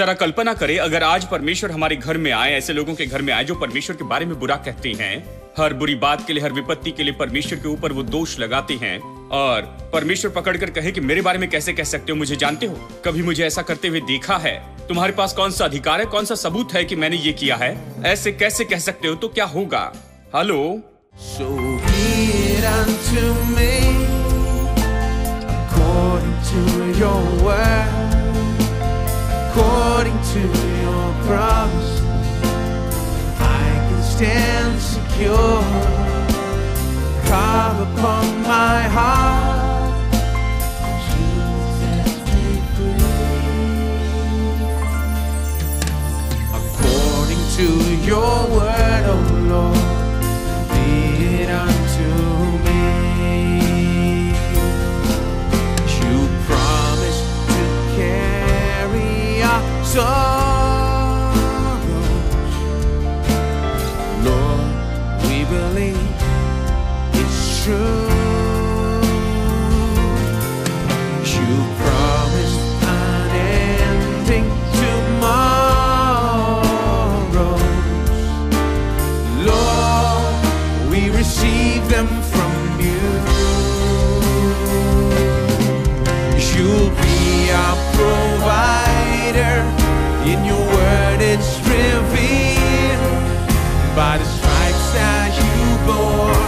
जरा कल्पना करें अगर आज परमेश्वर हमारे घर में आए, ऐसे लोगों के घर में आए जो परमेश्वर के बारे में बुरा कहते हैं, हर बुरी बात के लिए, हर विपत्ति के लिए परमेश्वर के ऊपर वो दोष लगाते हैं, और परमेश्वर पकड़कर कहे कि मेरे बारे में कैसे कह सकते हो, मुझे जानते हो, कभी मुझे ऐसा करते हुए देखा है, तुम्हारे पास कौन सा अधिकार है, कौन सा सबूत है कि मैंने ये किया है, ऐसे कैसे कह सकते हो, तो क्या होगा? Hello. So be it unto me according to your word, according to your promise, I can stand secure. Carve upon my heart, truth sets me free. According to your word, oh Lord, unto me. You promised to carry our sorrows. Lord, we believe it's true. You promised unending tomorrows. Lord, we receive them from you. You'll be our provider. In your word it's revealed. By the stripes that you bore,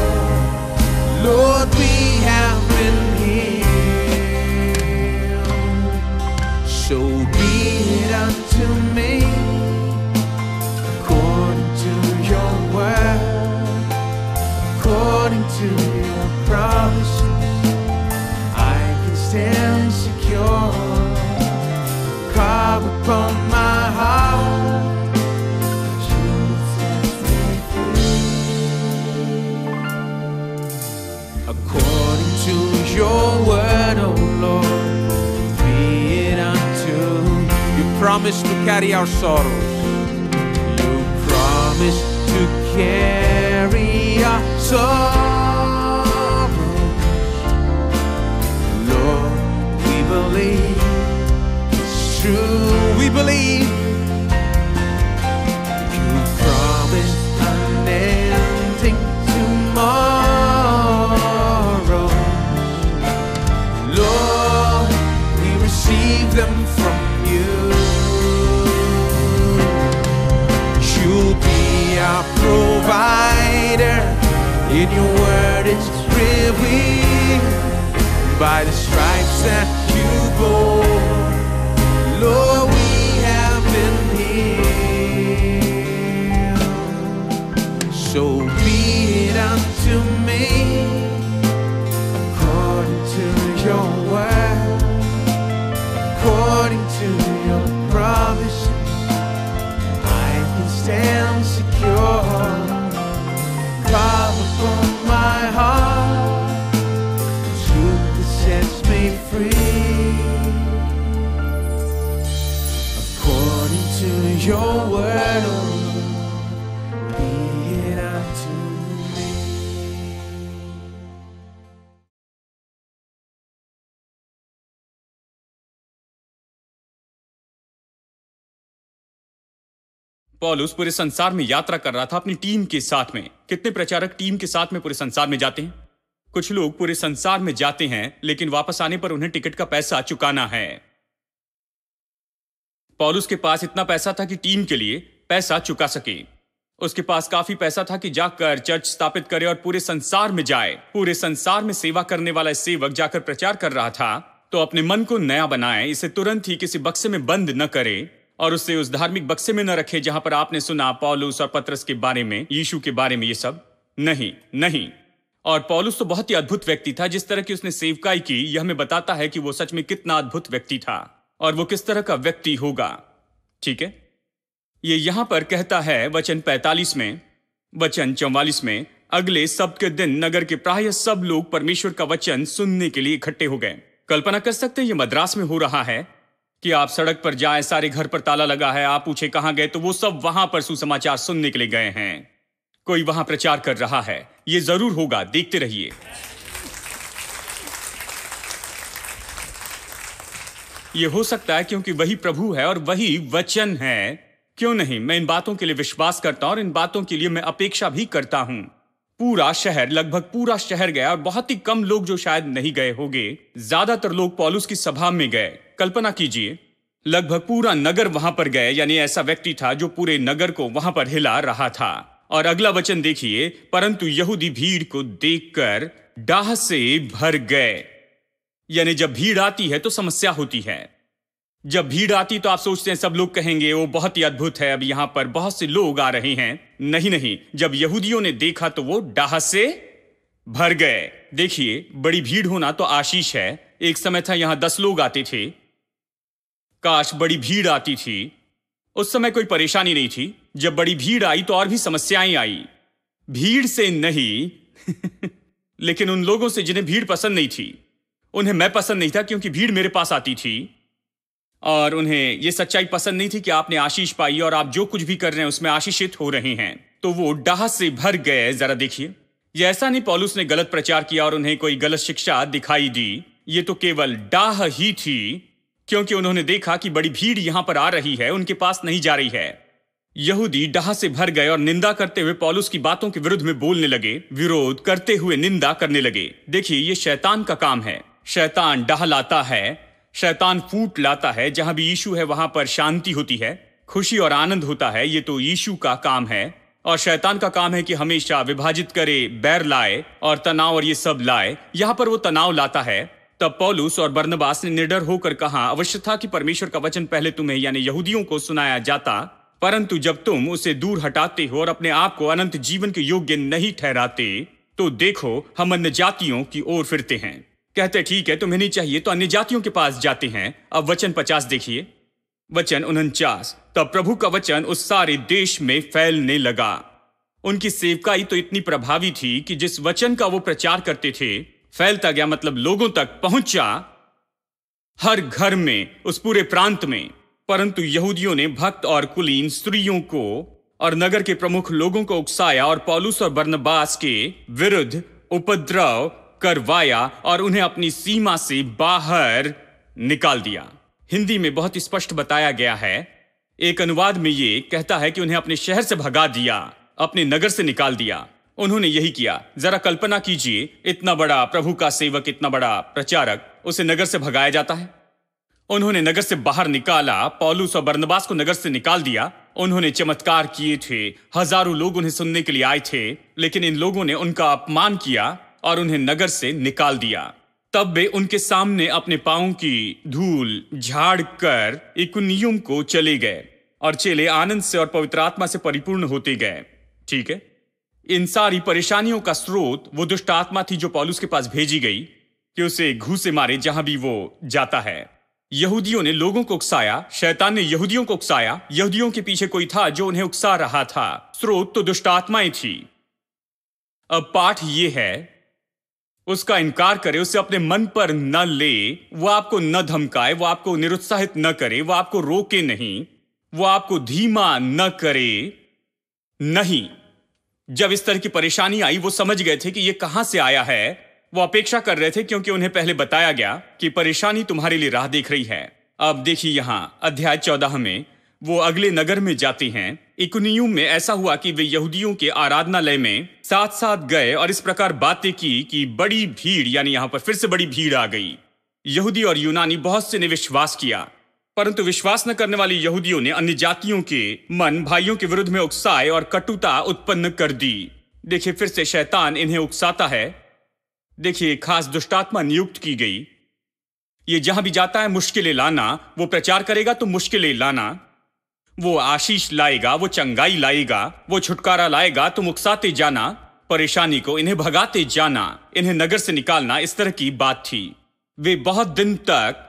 Lord, we have been healed. So be it unto me according to your word, according to your promises, I can stand secure. Carve upon my heart, truth sets me free. According to your word, oh Lord, be it unto you. Promise to carry our sorrows. You promise to carry our sorrows. Lord, we believe it's true. We believe you promised unending tomorrows. Lord, we receive them from you. You'll be our provider. In your word it's revealed. By the stripes that you bore, Lord, we have been healed. So be it unto me according to your word, according to your promises, I can stand secure. Carve upon my heart, truth that sets me free. According to your word, oh Lord, be it unto me. पौलुस पूरे संसार में यात्रा कर रहा था अपनी team के साथ में। कितने प्रचारक टीम के साथ में पूरे संसार में जाते हैं? कुछ लोग पूरे संसार में जाते हैं, लेकिन वापस आने पर उन्हें टिकट का पैसा चुकाना है। पौलुस के पास इतना पैसा था कि टीम के लिए पैसा चुका सके। उसके पास काफी पैसा था कि जाकर चर्च स्थापित करे और पूरे संसार में जाए। पूरे संसार में सेवा करने वाला सेवक जाकर प्रचार कर रहा था, तो अपने मन को नया बनाए, इसे तुरंत ही किसी बक्से में बंद न करे और उसे उस धार्मिक बक्से में न रखे जहां पर आपने सुना पौलुस और पतरस के बारे में, यीशु के बारे में, ये सब नहीं नहीं। और पौलुस तो बहुत ही अद्भुत व्यक्ति था। जिस तरह की उसने सेवकाई की, यह हमें बताता है कि वो सच में कितना अद्भुत व्यक्ति था और वो किस तरह का व्यक्ति होगा। ठीक है, ये यहां पर कहता है वचन 45 में, वचन 44 में, अगले सब्त के दिन नगर के प्राय सब लोग परमेश्वर का वचन सुनने के लिए इकट्ठे हो गए। कल्पना कर सकते हैं ये मद्रास में हो रहा है कि आप सड़क पर जाएं, सारे घर पर ताला लगा है, आप पूछे कहां गए, तो वो सब वहां पर सुसमाचार सुनने के लिए गए हैं। कोई वहां प्रचार कर रहा है, ये जरूर होगा, देखते रहिए। ये हो सकता है क्योंकि वही प्रभु है और वही वचन है। क्यों नहीं, मैं इन बातों के लिए विश्वास करता हूं और इन बातों के लिए मैं अपेक्षा भी करता हूं। पूरा शहर, लगभग पूरा शहर गया और बहुत ही कम लोग जो शायद नहीं गए होंगे, ज्यादातर लोग पौलुस की सभा में गए। कल्पना कीजिए, लगभग पूरा नगर वहां पर गए, यानी ऐसा व्यक्ति था जो पूरे नगर को वहां पर हिला रहा था। और अगला वचन देखिए, परंतु यहूदी भीड़ को देखकर डाह से भर गए। यानी जब भीड़ आती है तो समस्या होती है। जब भीड़ आती तो आप सोचते हैं सब लोग कहेंगे वो बहुत ही अद्भुत है, अब यहां पर बहुत से लोग आ रहे हैं। नहीं नहीं, जब यहूदियों ने देखा तो वो डाह से भर गए। देखिए, बड़ी भीड़ होना तो आशीष है। एक समय था यहां 10 लोग आते थे, काश बड़ी भीड़ आती थी। उस समय कोई परेशानी नहीं थी। जब बड़ी भीड़ आई तो और भी समस्याएं आई। भीड़ से नहीं लेकिन उन लोगों से जिन्हें भीड़ पसंद नहीं थी, उन्हें मैं पसंद नहीं था क्योंकि भीड़ मेरे पास आती थी और उन्हें यह सच्चाई पसंद नहीं थी कि आपने आशीष पाई और आप जो कुछ भी कर रहे हैं उसमें आशीषित हो रहे हैं। तो वो डाह से भर गए। जरा देखिए, यह ऐसा नहीं पौलुस ने गलत प्रचार किया और उन्हें कोई गलत शिक्षा दिखाई दी। ये तो केवल डाह ही थी, क्योंकि उन्होंने देखा कि बड़ी भीड़ यहां पर आ रही है, उनके पास नहीं जा रही है। यहूदी डाह से भर गए और निंदा करते हुए पौलुस की बातों के विरुद्ध में बोलने लगे, विरोध करते हुए निंदा करने लगे। देखिए, ये शैतान का काम है। शैतान डाह लाता है, शैतान फूट लाता है। जहां भी यीशु है वहां पर शांति होती है, खुशी और आनंद होता है। ये तो यीशु का काम है। और शैतान का काम है कि हमेशा विभाजित करे, बैर लाए और तनाव और ये सब लाए। यहां पर वो तनाव लाता है। तब पौलुस और बरनबास ने निडर होकर कहा, अवश्य था कि परमेश्वर का वचन पहले तुम्हें यानी यहूदियों को सुनाया जाता, परंतु जब तुम उसे दूर हटाते हो और अपने आप को अनंत जीवन के योग्य नहीं ठहराते, तो देखो हम अन्य जातियों की ओर फिरते हैं। कहते ठीक है, तुम्हें नहीं चाहिए तो अन्य जातियों के पास जाते हैं। अब वचन 50 देखिए, वचन 49, तब प्रभु का वचन उस सारे देश में फैलने लगा। उनकी सेवकाई तो इतनी प्रभावी थी कि जिस वचन का वो प्रचार करते थे फैलता गया, मतलब लोगों तक पहुंचा, हर घर में, उस पूरे प्रांत में। परंतु यहूदियों ने भक्त और कुलीन स्त्रियों को और नगर के प्रमुख लोगों को उकसाया और पौलुस और बरनबास के विरुद्ध उपद्रव करवाया और उन्हें अपनी सीमा से बाहर निकाल दिया। हिंदी में बहुत स्पष्ट बताया गया है। एक अनुवाद में ये कहता है कि उन्हें अपने शहर से भगा दिया, अपने नगर से निकाल दिया। उन्होंने यही किया। जरा कल्पना कीजिए, इतना बड़ा प्रभु का सेवक, इतना बड़ा प्रचारक, उसे नगर से भगाया जाता है। उन्होंने नगर से बाहर निकाला, पौलुस और बरनबास को नगर से निकाल दिया। उन्होंने चमत्कार किए थे, हजारों लोग उन्हें सुनने के लिए आए थे, लेकिन इन लोगों ने उनका अपमान किया और उन्हें नगर से निकाल दिया। तब वे उनके सामने अपने पांवों की धूल झाड़ कर इकुनियुम को चले गए और चेले आनंद से और पवित्र आत्मा से परिपूर्ण होते गए। ठीक है, इन सारी परेशानियों का स्रोत वो दुष्ट आत्मा थी जो पौलुस के पास भेजी गई कि उसे घूसे मारे जहां भी वो जाता है। यहूदियों ने लोगों को उकसाया, शैतान ने यहूदियों को उकसाया। यहूदियों के पीछे कोई था जो उन्हें उकसा रहा था। स्रोत तो दुष्ट आत्माएं थी। अब पाठ ये है, उसका इनकार करे, उसे अपने मन पर न ले, वो आपको न धमकाए, वो आपको निरुत्साहित न करे, वो आपको रोके नहीं, वो आपको धीमा न करे। नहीं, जब इस तरह की परेशानी आई वो समझ गए थे कि ये कहां से आया है। वो अपेक्षा कर रहे थे क्योंकि उन्हें पहले बताया गया कि परेशानी तुम्हारे लिए राह देख रही है। अब देखिए यहां अध्याय 14 में वो अगले नगर में जाते हैं। इकुनियुम में ऐसा हुआ कि वे यहूदियों के आराधनालय में साथ साथ गए और इस प्रकार बातें की कि बड़ी भीड़, यानी यहां पर फिर से बड़ी भीड़ आ गई। यहूदी और यूनानी बहुत से ने विश्वास किया, परंतु विश्वास न करने वाले यहूदियों ने अन्य जातियों के मन भाइयों के विरुद्ध में उकसाए और कटुता उत्पन्न कर दी। देखिए, फिर से शैतान इन्हें उकसाता है। देखिए, खास दुष्टात्मा नियुक्त की गई। ये जहां भी जाता है मुश्किलें लाना, वो प्रचार करेगा तो मुश्किलें लाना, वो आशीष लाएगा, वो चंगाई लाएगा, वो छुटकारा लाएगा, तुम उकसाते जाना, परेशानी को इन्हें भगाते जाना, इन्हें नगर से निकालना। इस तरह की बात थी। वे बहुत दिन तक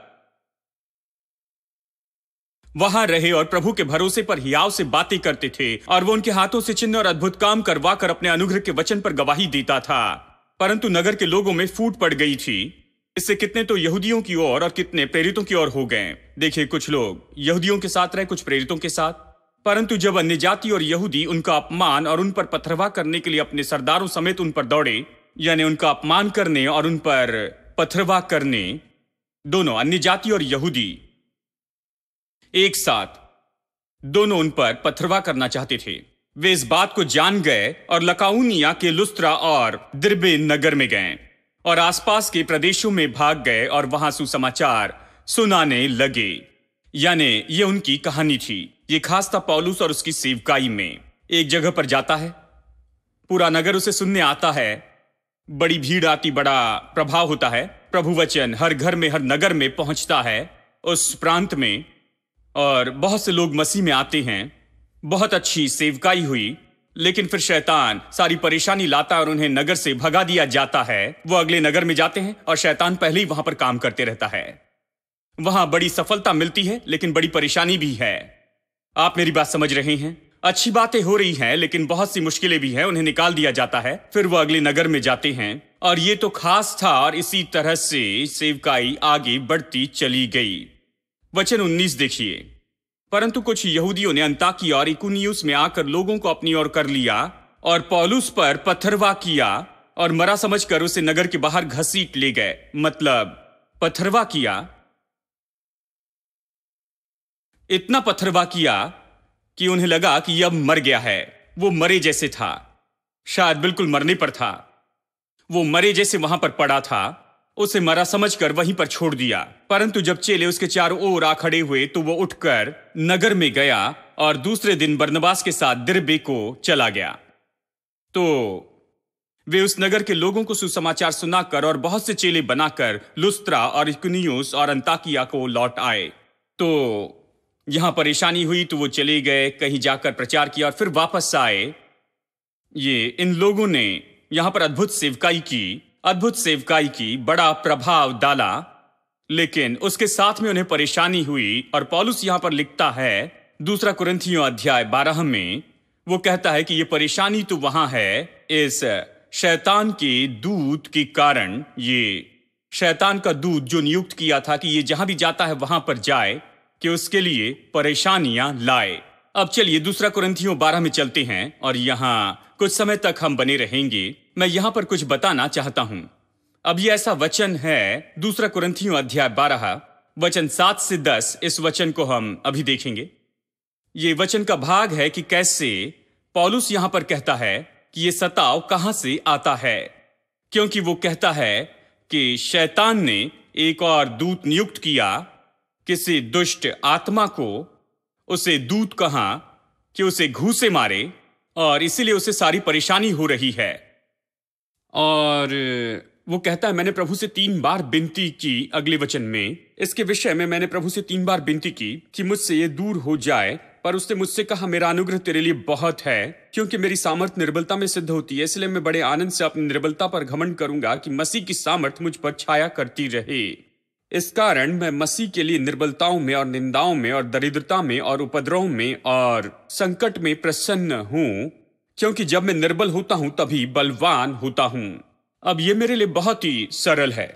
वहां रहे और प्रभु के भरोसे पर हियाव से बातें करते थे और वो उनके हाथों से चिन्ह और अद्भुत काम करवा कर अपने अनुग्रह के वचन पर गवाही देता था। परंतु नगर के लोगों में फूट पड़ गई थी। इससे कितने तो यहूदियों की ओर और कितने प्रेरितों की ओर हो गए। देखिए, कुछ लोग यहूदियों के साथ रहे, कुछ प्रेरितों के साथ। परंतु जब अन्य जाति और यहूदी उनका अपमान और उन पर पथरवा करने के लिए अपने सरदारों समेत उन पर दौड़े, यानी उनका अपमान करने और उन पर पथरवा करने, दोनों अन्य जाति और यहूदी, एक साथ दोनों उन पर पथरवा करना चाहते थे। वे इस बात को जान गए और लकाउनिया के लुस्त्रा और दिर्बे नगर में गए और आसपास के प्रदेशों में भाग गए और वहां सुसमाचार सुनाने लगे। यानी ये उनकी कहानी थी। ये खास था पौलुस और उसकी सेवकाई में। एक जगह पर जाता है, पूरा नगर उसे सुनने आता है, बड़ी भीड़ आती, बड़ा प्रभाव होता है, प्रभु वचन हर घर में हर नगर में पहुंचता है उस प्रांत में, और बहुत से लोग मसीह में आते हैं। बहुत अच्छी सेवकाई हुई, लेकिन फिर शैतान सारी परेशानी लाता है और उन्हें नगर से भगा दिया जाता है। वो अगले नगर में जाते हैं और शैतान पहले ही वहां पर काम करते रहता है। वहां बड़ी सफलता मिलती है, लेकिन बड़ी परेशानी भी है। आप मेरी बात समझ रहे हैं? अच्छी बातें हो रही हैं, लेकिन बहुत सी मुश्किलें भी हैं। उन्हें निकाल दिया जाता है, फिर वो अगले नगर में जाते हैं, और ये तो खास था। और इसी तरह से सेवकाई आगे बढ़ती चली गई। वचन 19 देखिए। परंतु कुछ यहूदियों ने अंताकिया और इकुनियुस में आकर लोगों को अपनी ओर कर लिया और पौलुस पर पथरवा किया और मरा समझकर उसे नगर के बाहर घसीट ले गए। मतलब पथरवा किया, इतना पथरवा किया कि उन्हें लगा कि अब मर गया है। वो मरे जैसे था, शायद बिल्कुल मरने पर था। वो मरे जैसे वहां पर पड़ा था। उसे मरा समझकर वहीं पर छोड़ दिया। परंतु जब चेले उसके चारों ओर आ खड़े हुए तो वो उठकर नगर में गया और दूसरे दिन बरनबास के साथ दिर्बे को चला गया। तो वे उस नगर के लोगों को सुसमाचार सुनाकर और बहुत से चेले बनाकर लुस्त्रा और इकुनियुस और अंताकिया को लौट आए। तो यहां परेशानी हुई तो वो चले गए, कहीं जाकर प्रचार किया और फिर वापस आए। ये इन लोगों ने यहां पर अद्भुत सेवकाई की, बड़ा प्रभाव डाला, लेकिन उसके साथ में उन्हें परेशानी हुई। और पौलुस यहां पर लिखता है 2 कुरिन्थियों अध्याय 12 में, वो कहता है कि ये परेशानी तो वहां है इस शैतान के दूत के कारण। ये शैतान का दूत जो नियुक्त किया था कि ये जहां भी जाता है वहां पर जाए, कि उसके लिए परेशानियां लाए। अब चलिए 2 कुरिन्थियों 12 में चलते हैं और यहां कुछ समय तक हम बने रहेंगे। मैं यहां पर कुछ बताना चाहता हूं। अब ये ऐसा वचन है 2 कुरिन्थियों अध्याय 12 वचन 7 से 10। इस वचन को हम अभी देखेंगे। ये वचन का भाग है कि कैसे पौलुस यहां पर कहता है कि ये सताव कहां से आता है, क्योंकि वो कहता है कि शैतान ने एक और दूत नियुक्त किया, किसी दुष्ट आत्मा को। उसे दूत कहा कि उसे घूंसे मारे, और इसीलिए उसे सारी परेशानी हो रही है। और वो कहता है मैंने प्रभु से 3 बार विनती की। अगले वचन में इसके विषय में मैंने प्रभु से 3 बार विनती की कि मुझसे ये दूर हो जाए, पर उसने मुझसे कहा मेरा अनुग्रह तेरे लिए बहुत है, क्योंकि मेरी सामर्थ निर्बलता में सिद्ध होती है। इसलिए मैं बड़े आनंद से अपनी निर्बलता पर घमंड करूंगा कि मसीह की सामर्थ मुझ पर छाया करती रहे। इस कारण मैं मसीह के लिए निर्बलताओं में और निंदाओं में और दरिद्रता में और उपद्रव में और संकट में प्रसन्न हूं, क्योंकि जब मैं निर्बल होता हूं तभी बलवान होता हूं। अब यह मेरे लिए बहुत ही सरल है।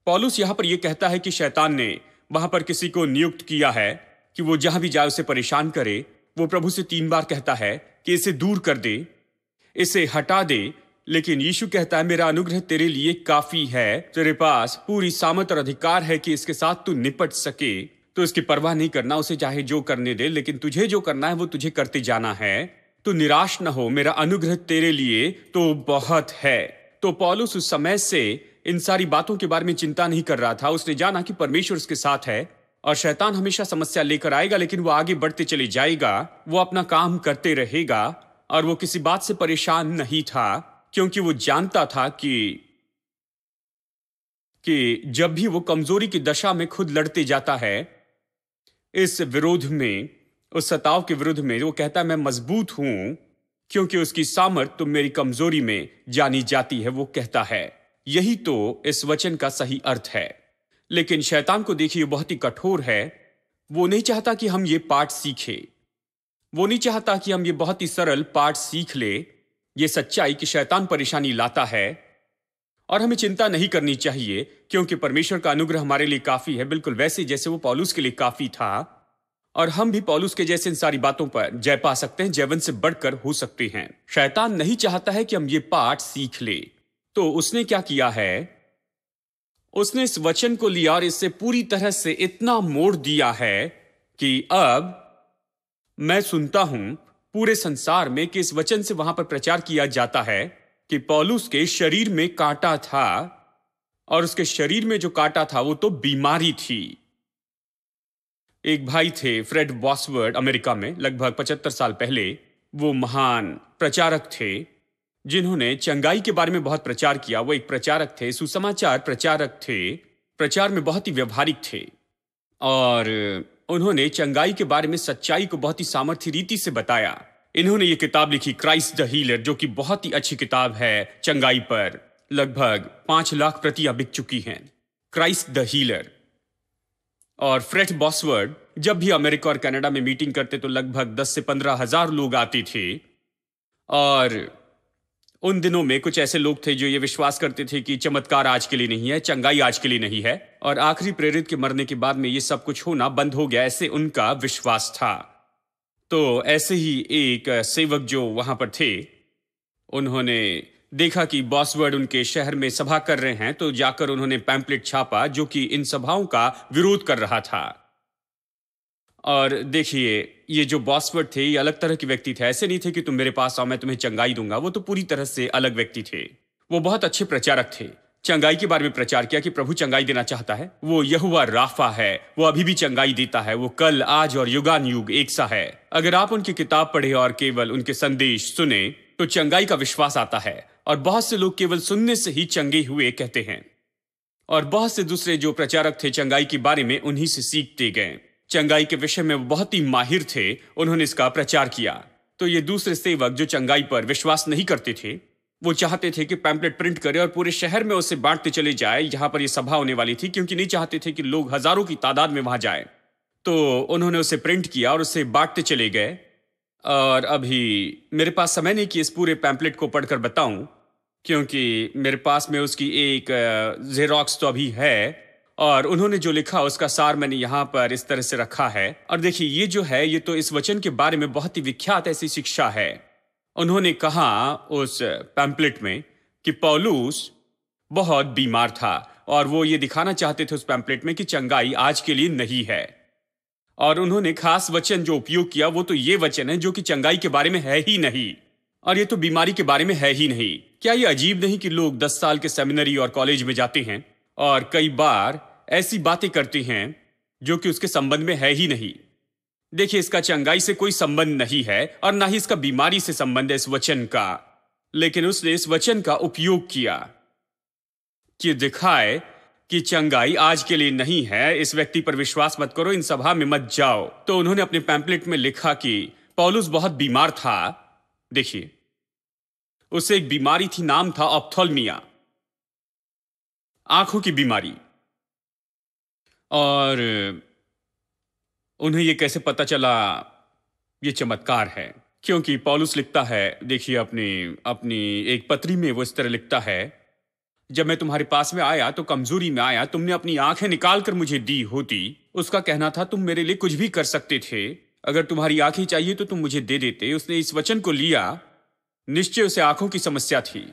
पौलुस यहां पर यह कहता है कि शैतान ने वहां पर किसी को नियुक्त किया है कि वो जहां भी जाए उसे परेशान करे। वो प्रभु से 3 बार कहता है कि इसे दूर कर दे, इसे हटा दे, लेकिन यीशु कहता है मेरा अनुग्रह तेरे लिए काफी है। तेरे पास पूरी सामर्थ और अधिकार है कि इसके साथ तू निपट सके। तो इसकी परवाह नहीं करना, उसे चाहे जो करने दे, लेकिन तुझे जो करना है वो तुझे करते जाना है। तू निराश न हो, मेरा अनुग्रह तेरे लिए तो बहुत है। तो पौलुस उस समय से इन सारी बातों के बारे में चिंता नहीं कर रहा था। उसने जाना कि परमेश्वर उसके साथ है और शैतान हमेशा समस्या लेकर आएगा, लेकिन वो आगे बढ़ते चले जाएगा। वो अपना काम करते रहेगा और वो किसी बात से परेशान नहीं था, क्योंकि वो जानता था कि जब भी वो कमजोरी की दशा में खुद लड़ते जाता है, इस विरोध में, उस सताव के विरुद्ध में, वो कहता है मैं मजबूत हूं, क्योंकि उसकी सामर्थ तो मेरी कमजोरी में जानी जाती है। वो कहता है यही तो इस वचन का सही अर्थ है। लेकिन शैतान को देखिए बहुत ही कठोर है। वो नहीं चाहता कि हम ये पाठ सीखें। वो नहीं चाहता कि हम ये बहुत ही सरल पाठ सीख ले। ये सच्चाई कि शैतान परेशानी लाता है और हमें चिंता नहीं करनी चाहिए, क्योंकि परमेश्वर का अनुग्रह हमारे लिए काफी है, बिल्कुल वैसे जैसे वो पौलुस के लिए काफी था। और हम भी पौलुस के जैसे इन सारी बातों पर जय पा सकते हैं, जयवंत से बढ़कर हो सकते हैं। शैतान नहीं चाहता है कि हम ये पाठ सीख ले। तो उसने क्या किया है, उसने इस वचन को लिया और इसे पूरी तरह से इतना मोड़ दिया है कि अब मैं सुनता हूं पूरे संसार में कि इस वचन से वहां पर प्रचार किया जाता है कि पौलुस के शरीर में कांटा था, और उसके शरीर में जो कांटा था वो तो बीमारी थी। एक भाई थे फ्रेड बॉसवर्ड, अमेरिका में लगभग 75 साल पहले। वो महान प्रचारक थे जिन्होंने चंगाई के बारे में बहुत प्रचार किया। वो एक प्रचारक थे, सुसमाचार प्रचारक थे, प्रचार में बहुत ही व्यवहारिक थे, और उन्होंने चंगाई के बारे में सच्चाई को बहुत ही सामर्थ्य रीति से बताया। इन्होंने ये किताब लिखी, क्राइस्ट द हीलर, जो कि बहुत ही अच्छी किताब है चंगाई पर। लगभग 5 लाख प्रतियां बिक चुकी हैं, क्राइस्ट द हीलर। और फ्रेड बॉसवर्ड जब भी अमेरिका और कनाडा में मीटिंग करते तो लगभग 10 से 15 हजार लोग आते थे। और उन दिनों में कुछ ऐसे लोग थे जो ये विश्वास करते थे कि चमत्कार आज के लिए नहीं है, चंगाई आज के लिए नहीं है, और आखिरी प्रेरित के मरने के बाद में ये सब कुछ होना बंद हो गया, ऐसे उनका विश्वास था। तो ऐसे ही एक सेवक जो वहां पर थे, उन्होंने देखा कि बॉसवर्ड उनके शहर में सभा कर रहे हैं, तो जाकर उन्होंने पैम्पलेट छापा जो कि इन सभाओं का विरोध कर रहा था। और देखिए, ये जो बॉसवर्ड थे ये अलग तरह के व्यक्ति थे। ऐसे नहीं थे कि तुम मेरे पास आओ मैं तुम्हें चंगाई दूंगा। वो तो पूरी तरह से अलग व्यक्ति थे। वो बहुत अच्छे प्रचारक थे। चंगाई के बारे में प्रचार किया कि प्रभु चंगाई देना चाहता है, वो यहोवा राफा है, वो अभी भी चंगाई देता है, वो कल आज और युगान युग एक सा है। अगर आप उनकी किताब पढ़े और केवल उनके संदेश सुने तो चंगाई का विश्वास आता है। और बहुत से लोग केवल सुनने से ही चंगे हुए कहते हैं, और बहुत से दूसरे जो प्रचारक थे चंगाई के बारे में उन्हीं से सीखते गए। चंगाई के विषय में वो बहुत ही माहिर थे, उन्होंने इसका प्रचार किया। तो ये दूसरे सेवक जो चंगाई पर विश्वास नहीं करते थे, वो चाहते थे कि पैम्पलेट प्रिंट करे और पूरे शहर में उसे बांटते चले जाए जहां पर ये सभा होने वाली थी, क्योंकि नहीं चाहते थे कि लोग हजारों की तादाद में वहां जाए। तो उन्होंने उसे प्रिंट किया और उसे बांटते चले गए। और अभी मेरे पास समय नहीं कि इस पूरे पैम्पलेट को पढ़कर बताऊं, क्योंकि मेरे पास में उसकी एक जेरोक्स तो अभी है, और उन्होंने जो लिखा उसका सार मैंने यहाँ पर इस तरह से रखा है। और देखिए, ये जो है ये तो इस वचन के बारे में बहुत ही विख्यात ऐसी शिक्षा है। उन्होंने कहा उस पैम्पलेट में कि पौलुस बहुत बीमार था, और वो ये दिखाना चाहते थे उस पैम्पलेट में कि चंगाई आज के लिए नहीं है। और उन्होंने खास वचन जो उपयोग किया वो तो ये वचन है जो कि चंगाई के बारे में है ही नहीं, और ये तो बीमारी के बारे में है ही नहीं। क्या ये अजीब नहीं कि लोग 10 साल के सेमिनरी और कॉलेज में जाते हैं और कई बार ऐसी बातें करते हैं जो कि उसके संबंध में है ही नहीं। देखिए, इसका चंगाई से कोई संबंध नहीं है और ना ही इसका बीमारी से संबंध है इस वचन का, लेकिन उसने इस वचन का उपयोग किया कि दिखाए कि चंगाई आज के लिए नहीं है, इस व्यक्ति पर विश्वास मत करो, इन सभा में मत जाओ। तो उन्होंने अपने पैम्पलेट में लिखा कि पौलुस बहुत बीमार था। देखिए, उसे एक बीमारी थी, नाम था ऑप्थेल्मिया, आंखों की बीमारी। और उन्हें यह कैसे पता चला? यह चमत्कार है, क्योंकि पौलुस लिखता है, देखिए अपनी एक पत्री में वो इस तरह लिखता है, जब मैं तुम्हारे पास में आया तो कमजोरी में आया, तुमने अपनी आंखें निकालकर मुझे दी होती। उसका कहना था तुम मेरे लिए कुछ भी कर सकते थे, अगर तुम्हारी आंखें चाहिए तो तुम मुझे दे देते। उसने इस वचन को लिया, निश्चय उसे आंखों की समस्या थी,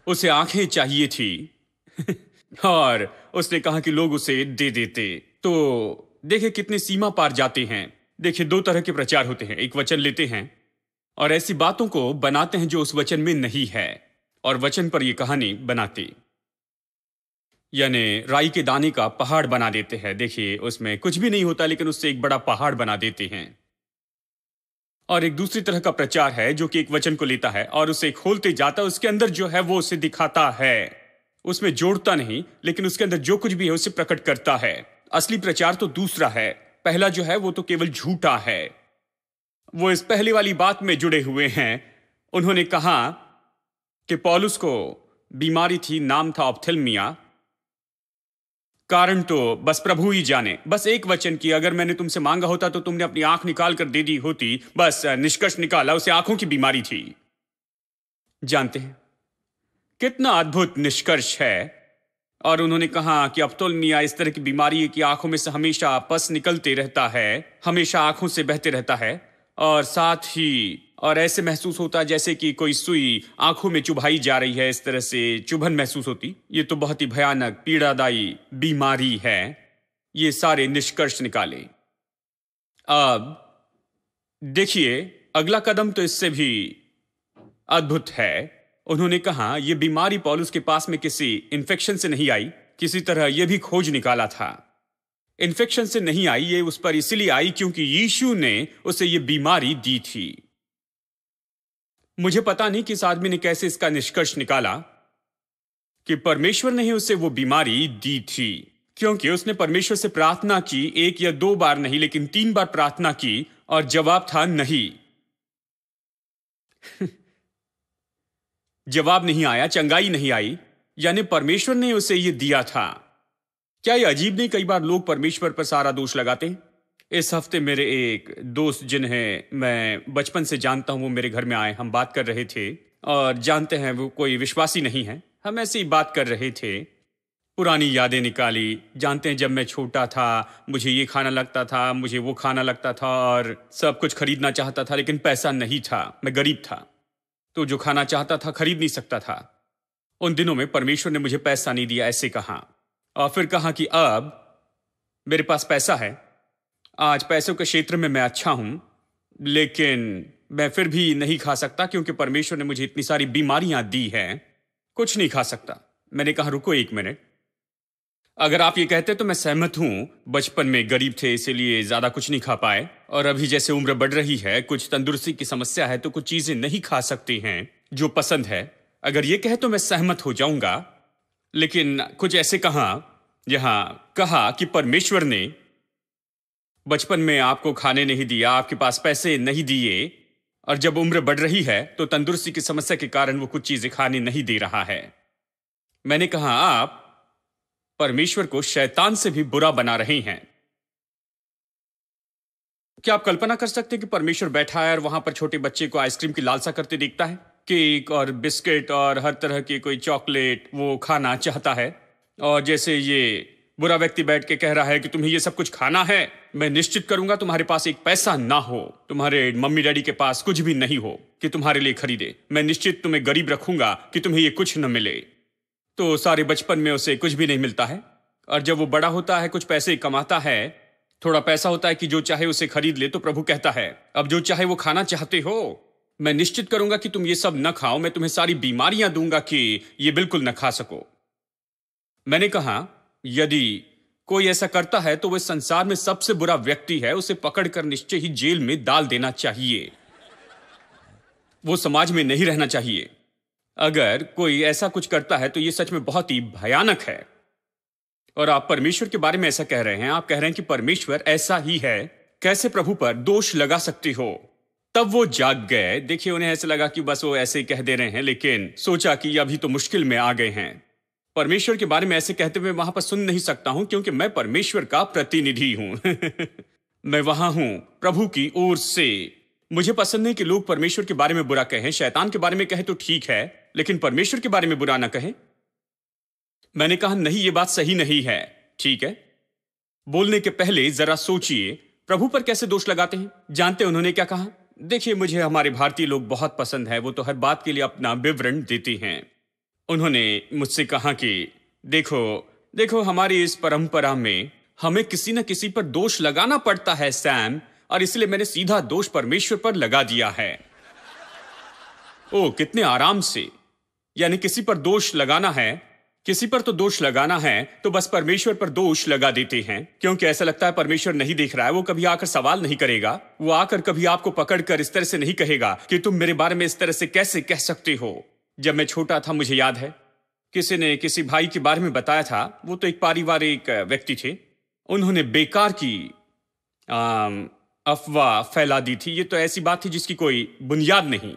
उसे आंखें चाहिए थी और उसने कहा कि लोग उसे दे देते। तो देखिए कितने सीमा पार जाते हैं। देखिए, 2 तरह के प्रचार होते हैं, एक वचन लेते हैं और ऐसी बातों को बनाते हैं जो उस वचन में नहीं है, और वचन पर यह कहानी बनाते, यानी राई के दाने का पहाड़ बना देते हैं। देखिए, उसमें कुछ भी नहीं होता लेकिन उससे एक बड़ा पहाड़ बना देते हैं। और एक दूसरी तरह का प्रचार है जो कि एक वचन को लेता है और उसे खोलते जाता है, उसके अंदर जो है वो उसे दिखाता है, उसमें जोड़ता नहीं, लेकिन उसके अंदर जो कुछ भी है उसे प्रकट करता है। असली प्रचार तो दूसरा है, पहला जो है वो तो केवल झूठा है। वो इस पहले वाली बात में जुड़े हुए हैं। उन्होंने कहा कि पौलुस को बीमारी थी, नाम था ऑप्थेल्मिया, कारण तो बस प्रभु ही जाने। बस एक वचन की अगर मैंने तुमसे मांगा होता तो तुमने अपनी आंख निकाल कर दे दी होती। बस निष्कर्ष निकाला, उसे आंखों की बीमारी थी। जानते हैं कितना अद्भुत निष्कर्ष है। और उन्होंने कहा कि ऑप्थेल्मिया इस तरह की बीमारी है कि आंखों में से हमेशा पस निकलते रहता है, हमेशा आंखों से बहते रहता है, और साथ ही और ऐसे महसूस होता है जैसे कि कोई सुई आंखों में चुभाई जा रही है, इस तरह से चुभन महसूस होती। ये तो बहुत ही भयानक पीड़ादायी बीमारी है। ये सारे निष्कर्ष निकाले अब देखिए, अगला कदम तो इससे भी अद्भुत है। उन्होंने कहा यह बीमारी पौलुस के पास में किसी इन्फेक्शन से नहीं आई, किसी तरह यह भी खोज निकाला था। इन्फेक्शन से नहीं आई, ये उस पर इसलिए आई क्योंकि यीशु ने उसे यह बीमारी दी थी। मुझे पता नहीं कि इस आदमी ने कैसे इसका निष्कर्ष निकाला कि परमेश्वर ने ही उसे वो बीमारी दी थी, क्योंकि उसने परमेश्वर से प्रार्थना की, 1 या 2 बार नहीं लेकिन 3 बार प्रार्थना की और जवाब था नहीं। जवाब नहीं आया, चंगाई नहीं आई, यानी परमेश्वर ने उसे यह दिया था। क्या यह अजीब नहीं? कई बार लोग परमेश्वर पर सारा दोष लगाते हैं। इस हफ्ते मेरे एक दोस्त जिन्हें मैं बचपन से जानता हूं, वो मेरे घर में आए, हम बात कर रहे थे और जानते हैं वो कोई विश्वासी नहीं है, हम ऐसे ही बात कर रहे थे, पुरानी यादें निकाली। जानते हैं जब मैं छोटा था मुझे ये खाना लगता था, मुझे वो खाना लगता था और सब कुछ खरीदना चाहता था, लेकिन पैसा नहीं था, मैं गरीब था, तो जो खाना चाहता था खरीद नहीं सकता था। उन दिनों में परमेश्वर ने मुझे पैसा नहीं दिया, ऐसे कहा। और फिर कहा कि अब मेरे पास पैसा है, आज पैसों के क्षेत्र में मैं अच्छा हूं, लेकिन मैं फिर भी नहीं खा सकता क्योंकि परमेश्वर ने मुझे इतनी सारी बीमारियां दी हैं, कुछ नहीं खा सकता। मैंने कहा रुको 1 मिनट, अगर आप ये कहते तो मैं सहमत हूं, बचपन में गरीब थे इसीलिए ज्यादा कुछ नहीं खा पाए, और अभी जैसे उम्र बढ़ रही है, कुछ तंदुरुस्ती की समस्या है तो कुछ चीजें नहीं खा सकते हैं जो पसंद है। अगर ये कहे तो मैं सहमत हो जाऊंगा, लेकिन कुछ ऐसे कहा कि परमेश्वर ने बचपन में आपको खाने नहीं दिया, आपके पास पैसे नहीं दिए, और जब उम्र बढ़ रही है तो तंदुरुस्ती की समस्या के कारण वो कुछ चीजें खाने नहीं दे रहा है। मैंने कहा आप परमेश्वर को शैतान से भी बुरा बना रहे हैं। क्या आप कल्पना कर सकते हैं कि परमेश्वर बैठा है और वहां पर छोटे बच्चे को आइसक्रीम की लालसा करते देखता है, केक और बिस्किट और हर तरह की कोई चॉकलेट वो खाना चाहता है, और जैसे ये बुरा व्यक्ति बैठ के कह रहा है कि तुम्हें ये सब कुछ खाना है, मैं निश्चित करूंगा तुम्हारे पास एक पैसा ना हो, तुम्हारे मम्मी डैडी के पास कुछ भी नहीं हो कि तुम्हारे लिए खरीदे, मैं निश्चित तुम्हें गरीब रखूंगा कि तुम्हें ये कुछ न मिले। तो सारे बचपन में उसे कुछ भी नहीं मिलता है, और जब वो बड़ा होता है, कुछ पैसे कमाता है, थोड़ा पैसा होता है कि जो चाहे उसे खरीद ले, तो प्रभु कहता है अब जो चाहे वो खाना चाहते हो, मैं निश्चित करूंगा कि तुम ये सब न खाओ, मैं तुम्हें सारी बीमारियां दूंगा कि ये बिल्कुल न खा सको। मैंने कहा यदि कोई ऐसा करता है तो वह संसार में सबसे बुरा व्यक्ति है, उसे पकड़कर निश्चय ही जेल में डाल देना चाहिए, वो समाज में नहीं रहना चाहिए। अगर कोई ऐसा कुछ करता है तो यह सच में बहुत ही भयानक है। और आप परमेश्वर के बारे में ऐसा कह रहे हैं, आप कह रहे हैं कि परमेश्वर ऐसा ही है, कैसे प्रभु पर दोष लगा सकते हो? तब वो जाग गए। देखिए, उन्हें ऐसा लगा कि बस वो ऐसे ही कह दे रहे हैं, लेकिन सोचा कि अभी तो मुश्किल में आ गए हैं। परमेश्वर के बारे में ऐसे कहते हुए वहां पर सुन नहीं सकता हूं, क्योंकि मैं परमेश्वर का प्रतिनिधि हूं। मैं वहां हूं प्रभु की ओर से। मुझे पसंद नहीं कि लोग परमेश्वर के बारे में बुरा कहें, शैतान के बारे में कहें तो ठीक है, लेकिन परमेश्वर के बारे में बुरा ना कहें। मैंने कहा नहीं, ये बात सही नहीं है। ठीक है, बोलने के पहले जरा सोचिए प्रभु पर कैसे दोष लगाते हैं। जानते उन्होंने क्या कहा? देखिए, मुझे हमारे भारतीय लोग बहुत पसंद है, वो तो हर बात के लिए अपना विवरण देते हैं। उन्होंने मुझसे कहा कि देखो हमारी इस परंपरा में हमें किसी न किसी पर दोष लगाना पड़ता है सैम, और इसलिए मैंने सीधा दोष परमेश्वर पर लगा दिया है। ओ, कितने आराम से, यानी किसी पर दोष लगाना है, किसी पर तो दोष लगाना है तो बस परमेश्वर पर दोष लगा देते हैं, क्योंकि ऐसा लगता है परमेश्वर नहीं देख रहा है। वो कभी आकर सवाल नहीं करेगा, वो आकर कभी आपको पकड़कर इस तरह से नहीं कहेगा कि तुम मेरे बारे में इस तरह से कैसे कह सकते हो। जब मैं छोटा था, मुझे याद है, किसी ने किसी भाई के बारे में बताया था, वो तो एक पारिवारिक व्यक्ति थे, उन्होंने बेकार की अफवाह फैला दी थी। ये तो ऐसी बात थी जिसकी कोई बुनियाद नहीं।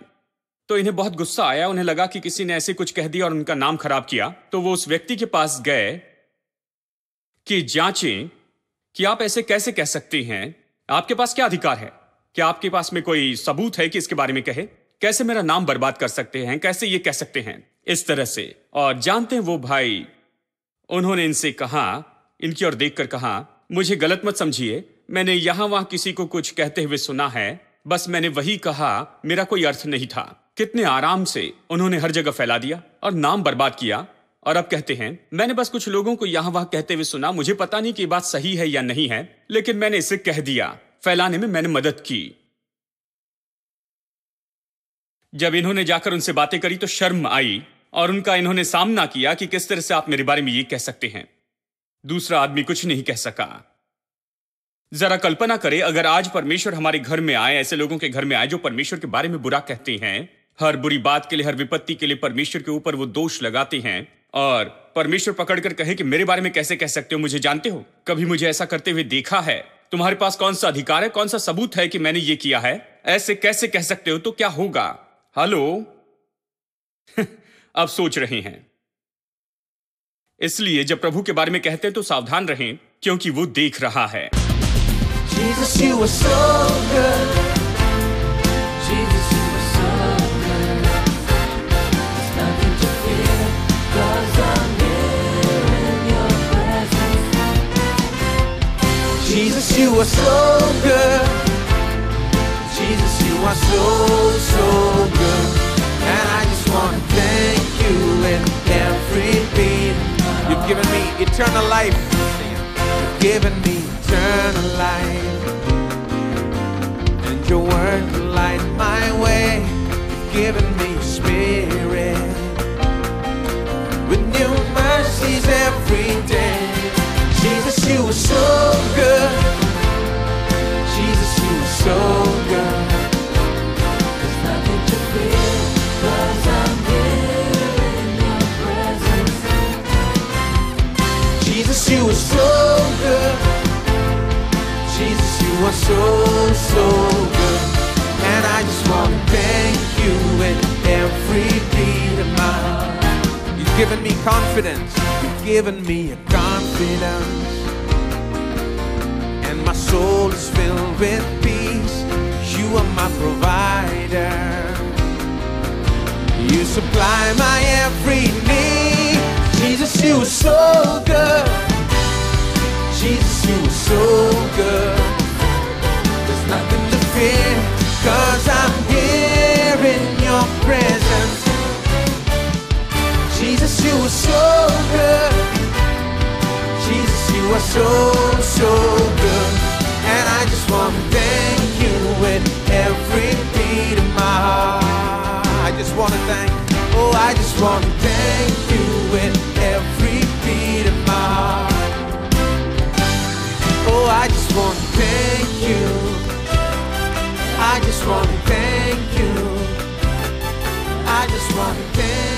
तो इन्हें बहुत गुस्सा आया, उन्हें लगा कि किसी ने ऐसे कुछ कह दिया और उनका नाम खराब किया। तो वो उस व्यक्ति के पास गए कि जांचें कि आप ऐसे कैसे कह सकते हैं, आपके पास क्या अधिकार है, क्या आपके पास में कोई सबूत है कि इसके बारे में कहे, कैसे मेरा नाम बर्बाद कर सकते हैं, कैसे ये कह सकते हैं इस तरह से। और जानते हैं वो भाई, उन्होंने इनसे कहा, इनकी ओर देखकर कहा, मुझे गलत मत समझिए, मैंने यहां वहां किसी को कुछ कहते हुए सुना है, बस मैंने वही कहा, मेरा कोई अर्थ नहीं था। कितने आराम से उन्होंने हर जगह फैला दिया और नाम बर्बाद किया। और अब कहते हैं मैंने बस कुछ लोगों को यहां वहां कहते हुए सुना, मुझे पता नहीं कि बात सही है या नहीं है, लेकिन मैंने इसे कह दिया। फैलाने में मैंने मदद की। जब इन्होंने जाकर उनसे बातें करी तो शर्म आई और उनका इन्होंने सामना किया कि किस तरह से आप मेरे बारे में ये कह सकते हैं। दूसरा आदमी कुछ नहीं कह सका। जरा कल्पना करें अगर आज परमेश्वर हमारे घर में आए, ऐसे लोगों के घर में आए जो परमेश्वर के बारे में बुरा कहते हैं, हर बुरी बात के लिए, हर विपत्ति के लिए परमेश्वर के ऊपर वो दोष लगाते हैं और परमेश्वर पकड़कर कहे कि मेरे बारे में कैसे कह सकते हो, मुझे जानते हो, कभी मुझे ऐसा करते हुए देखा है, तुम्हारे पास कौन सा अधिकार है, कौन सा सबूत है कि मैंने ये किया है, ऐसे कैसे कह सकते हो, तो क्या होगा? हेलो अब सोच रहे हैं। इसलिए जब प्रभु के बारे में कहते हैं तो सावधान रहें, क्योंकि वो देख रहा है। Jesus, you were so good. Jesus, you were so good. There's nothing to fear, 'cause I'm here in your presence. Jesus, you were so good. Jesus, you are so, so good. And I just want to thank you in every beat. You've given me eternal life. You've given me eternal life. And your word will light my way. You've given me your spirit with new mercies every day. Jesus, you are so good. Jesus, you are so good. There's nothing to fear, 'cause I'm here in your presence. Jesus, you are so good. Jesus, you are so, so good. And I just want to thank you with every beat of my heart. You've given me confidence. You've given me a confidence. And my soul is filled with peace. You are my provider. You supply my every need. Jesus, you are so good. Jesus, you are so good. There's nothing to fear, 'cause I'm here in your presence. Jesus, you are so good. Jesus, you are so, so good. And I just want to thank you with every beat of my heart. I just want to thank, oh, I just want to thank you with every beat of my heart. Oh, I just want to thank you. I just want to thank you. I just want to thank you.